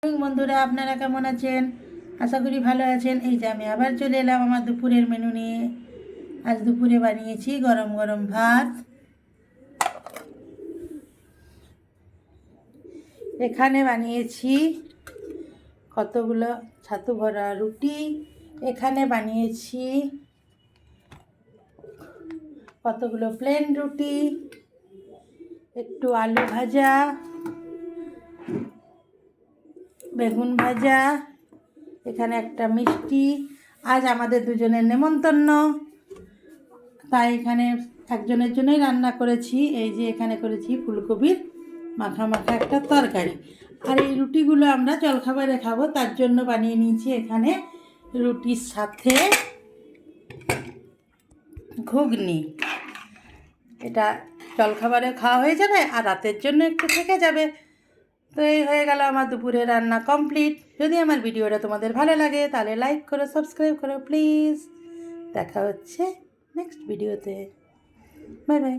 বন্ধুরা, আপনারা কেমন আছেন? আশা করি ভালো আছেন। এই যে আমি আবার চলে এলাম আমার দুপুরের মেনু নিয়ে। আজ দুপুরে বানিয়েছি গরম গরম ভাত, এখানে বানিয়েছি কতগুলো ছাতু ভরা রুটি, এখানে বানিয়েছি কতগুলো প্লেন রুটি, একটু আলু ভাজা, বেগুন ভাজা, এখানে একটা মিষ্টি। আজ আমাদের দুজনের নেমন্তন্ন, তাই এখানে একজনের জন্যই রান্না করেছি। এই যে এখানে করেছি ফুলকপির মাখা মাখা একটা তরকারি। আর এই রুটিগুলো আমরা জলখাবারে খাবো, তার জন্য বানিয়ে নিয়েছি এখানে রুটির সাথে ঘুগনি। এটা জলখাবারে খাওয়া হয়ে যাবে আর রাতের জন্য একটু থেকে যাবে। তো এই হয়ে গেল আমার দুপুরে রান্না কমপ্লিট। যদি আমার ভিডিওটা তোমাদের ভালো লাগে তাহলে লাইক করো, সাবস্ক্রাইব করো প্লিজ। দেখা হচ্ছে নেক্সট ভিডিওতে। Bye bye.